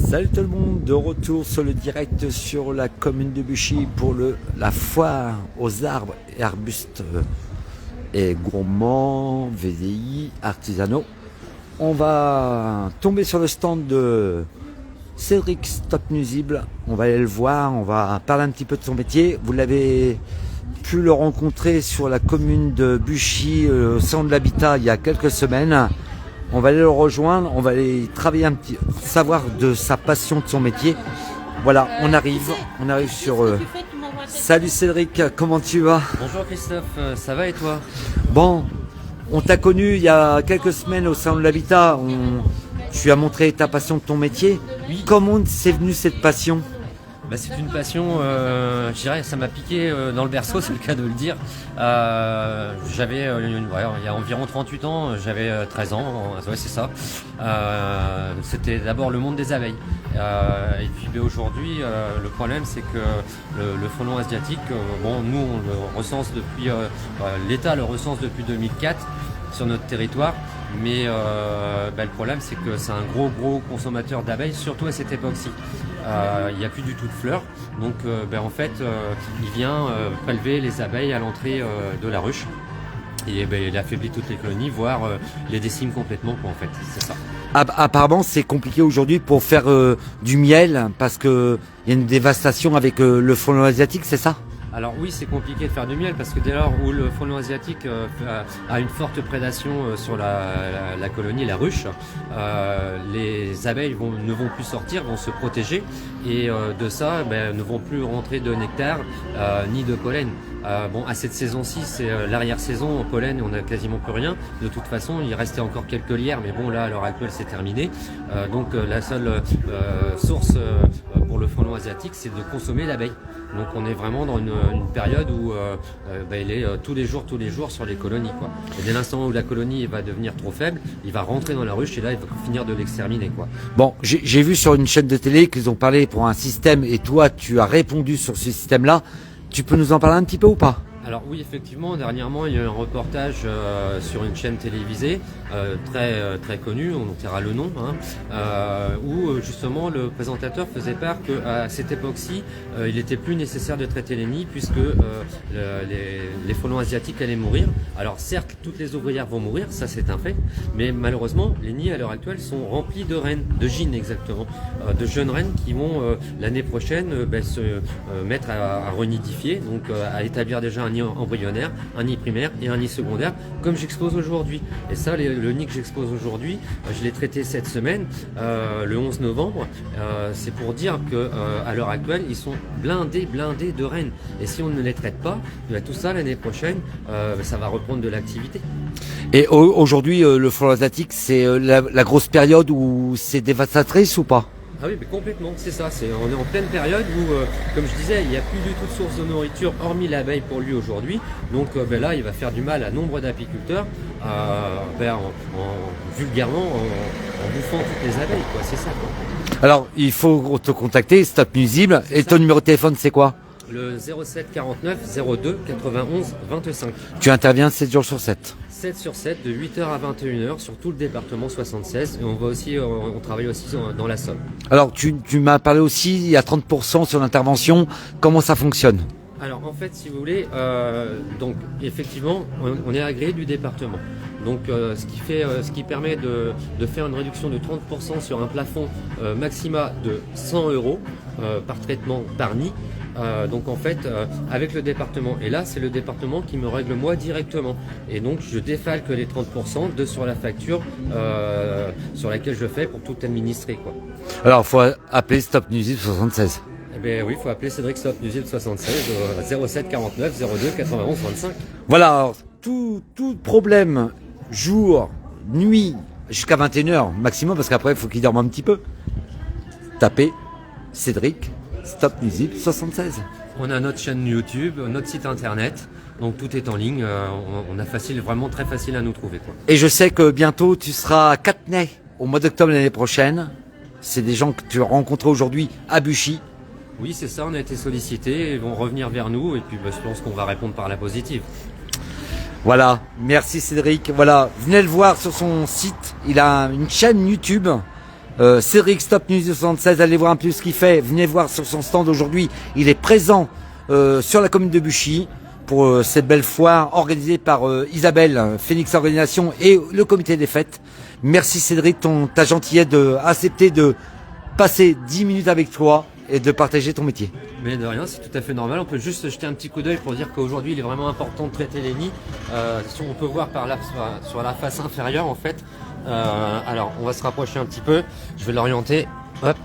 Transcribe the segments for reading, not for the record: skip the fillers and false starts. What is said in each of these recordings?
Salut tout le monde, de retour sur le direct sur la commune de Buchy pour la foire aux arbres et arbustes et gourmands, VDI, artisanaux. On va tomber sur le stand de Cédric Stop Nuisible. On va aller le voir, on va parler un petit peu de son métier. Vous l'avez pu le rencontrer sur la commune de Buchy, au centre de l'habitat, il y a quelques semaines. On va aller le rejoindre, on va aller travailler un petit, savoir de sa passion, de son métier. Voilà, on arrive sur... Salut Cédric, comment tu vas? Bonjour Christophe, ça va et toi? Bon, on t'a connu il y a quelques semaines au salon de l'habitat. Tu as montré ta passion de ton métier. Oui. Comment c'est venu cette passion? C'est une passion, je dirais, ça m'a piqué dans le berceau, c'est le cas de le dire. J'avais, il y a environ 38 ans, j'avais 13 ans, ouais, c'est ça. C'était d'abord le monde des abeilles. Et puis aujourd'hui, le problème c'est que le frelon asiatique, nous on le recense depuis, l'État le recense depuis 2004 sur notre territoire. Mais le problème c'est que c'est un gros consommateur d'abeilles, surtout à cette époque-ci. Il n'y a plus du tout de fleurs, donc il vient prélever les abeilles à l'entrée de la ruche et il affaiblit toutes les colonies, voire les décime complètement, quoi, en fait, c'est ça. Apparemment c'est compliqué aujourd'hui pour faire du miel parce qu'il y a une dévastation avec le frelon asiatique, c'est ça? Alors oui, c'est compliqué de faire du miel parce que dès lors où le frelon asiatique a une forte prédation sur la colonie, la ruche, les abeilles ne vont plus sortir, vont se protéger et de ça ne vont plus rentrer de nectar ni de pollen. À cette saison-ci, c'est l'arrière-saison, en pollen, on n'a quasiment plus rien. De toute façon, il restait encore quelques lierres, mais bon, là, à l'heure actuelle, c'est terminé. Donc la seule source pour le frelon asiatique, c'est de consommer l'abeille. Donc on est vraiment dans une période où il est tous les jours sur les colonies, quoi. Et dès l'instant où la colonie va devenir trop faible, il va rentrer dans la ruche et là il va finir de l'exterminer, quoi. Bon, j'ai vu sur une chaîne de télé qu'ils ont parlé pour un système et toi tu as répondu sur ce système-là. Tu peux nous en parler un petit peu ou pas? Alors oui, effectivement, dernièrement il y a eu un reportage sur une chaîne télévisée très connue, on taira le nom, où justement le présentateur faisait part qu'à cette époque-ci, il n'était plus nécessaire de traiter les nids puisque les frelons asiatiques allaient mourir. Alors certes, toutes les ouvrières vont mourir, ça c'est un fait, mais malheureusement les nids à l'heure actuelle sont remplis de reines, de gînes exactement, de jeunes reines qui vont l'année prochaine se mettre à renidifier, donc à établir déjà un nid embryonnaire, un nid primaire et un nid secondaire, comme j'expose aujourd'hui. Et ça, le nid que j'expose aujourd'hui, je l'ai traité cette semaine, le 11 novembre. C'est pour dire que à l'heure actuelle, ils sont blindés de reines. Et si on ne les traite pas, tout ça l'année prochaine, ça va reprendre de l'activité. Et aujourd'hui, le frelon asiatique, c'est la grosse période où c'est dévastatrice ou pas? Ah oui, mais complètement, c'est ça. On est en pleine période où, comme je disais, il n'y a plus du tout de source de nourriture hormis l'abeille pour lui aujourd'hui. Donc là, il va faire du mal à nombre d'apiculteurs, vulgairement, en bouffant toutes les abeilles, quoi. C'est ça, quoi. Alors, il faut te contacter, Stop Nuisible. Et ton numéro de téléphone, c'est quoi? Le 07 49 02 91 25. Tu interviens 7 jours sur 7. 7 sur 7, de 8h à 21h sur tout le département 76. Et on travaille aussi dans la Somme. Alors, tu m'as parlé aussi, il y a 30% sur l'intervention. Comment ça fonctionne? Alors, en fait, si vous voulez, donc effectivement, on est agréé du département. Donc, ce qui permet de faire une réduction de 30% sur un plafond maxima de 100 € par traitement par nid. Donc en fait avec le département, et là c'est le département qui me règle moi directement, et donc je défalque les 30% sur la facture sur laquelle je fais pour tout administrer, quoi. Alors il faut appeler Stop Nuisible 76. Eh bien oui, il faut appeler Cédric Stop Nuisible 76 07 49 02 91 25. Voilà, alors, tout problème jour, nuit, jusqu'à 21h maximum, parce qu'après il faut qu'il dorme un petit peu. Tapez Cédric Stop Nuisible 76. On a notre chaîne YouTube, notre site internet, donc tout est en ligne. On a vraiment très facile à nous trouver, quoi. Et je sais que bientôt tu seras à Cattenay au mois d'octobre l'année prochaine. C'est des gens que tu as rencontrés aujourd'hui à Buchy. Oui, c'est ça, on a été sollicités, ils vont revenir vers nous et puis je pense qu'on va répondre par la positive. Voilà, merci Cédric. Voilà, venez le voir sur son site. Il a une chaîne YouTube Cédric Stop News 76, allez voir un peu ce qu'il fait. Venez voir sur son stand aujourd'hui. Il est présent sur la commune de Buchy pour cette belle foire organisée par Isabelle, Phoenix Organisation et le comité des fêtes. Merci Cédric, ta gentillesse d'accepter de passer 10 minutes avec toi et de partager ton métier. Mais de rien, c'est tout à fait normal. On peut juste jeter un petit coup d'œil pour dire qu'aujourd'hui il est vraiment important de traiter les nids. On peut voir par là sur la face inférieure en fait. Alors on va se rapprocher un petit peu. Je vais l'orienter. Hop,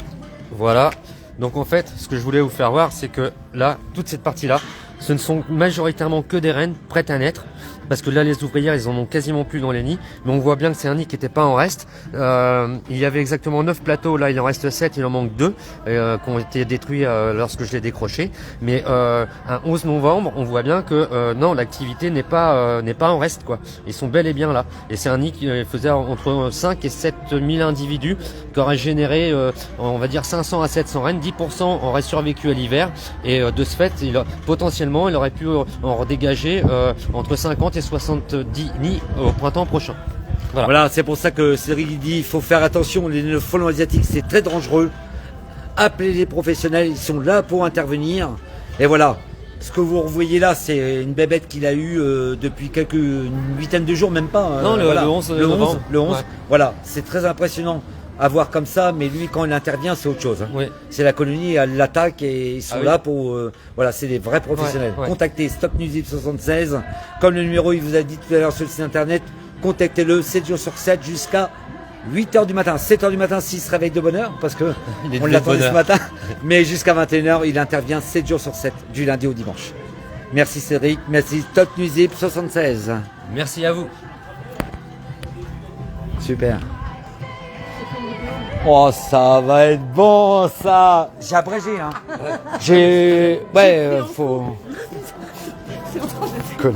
voilà. Donc en fait, ce que je voulais vous faire voir, c'est que là, toute cette partie-là, ce ne sont majoritairement que des reines prêtes à naître. Parce que là, les ouvrières, ils en ont quasiment plus dans les nids. Mais on voit bien que c'est un nid qui n'était pas en reste. Il y avait exactement 9 plateaux. Là, il en reste 7. Il en manque 2 qui ont été détruits lorsque je l'ai décroché. Mais un 11 novembre, on voit bien que non, l'activité n'est pas en reste, quoi. Ils sont bel et bien là. Et c'est un nid qui faisait entre 5 et 7 000 individus, qui aurait généré, on va dire, 500 à 700 reines. 10% auraient survécu à l'hiver. Et de ce fait, potentiellement, il aurait pu en redégager entre 50 et 70 nids au printemps prochain. Voilà, c'est pour ça que Cédric dit il faut faire attention, les frelons asiatiques c'est très dangereux. Appelez les professionnels, ils sont là pour intervenir. Et voilà, ce que vous revoyez là, c'est une bébête qu'il a eue depuis une huitaine de jours, même pas. Non, voilà. le 11. Le 11. Ouais. Voilà, c'est très impressionnant à voir comme ça, mais lui quand il intervient c'est autre chose. Oui. C'est la colonie, elle l'attaque et ils sont là pour... voilà, c'est des vrais professionnels. Ouais. Contactez Stop News 76, comme le numéro il vous a dit tout à l'heure sur le site internet, contactez-le 7 jours sur 7 jusqu'à 8h du matin. 7h du matin s'il se réveille de bonne heure, parce que on l'attendait ce matin, mais jusqu'à 21h il intervient 7 jours sur 7, du lundi au dimanche. Merci Cédric, merci Stop News 76. Merci à vous. Super. Oh, ça va être bon, ça. J'ai abrégé, hein. Ouais, faut... Cool.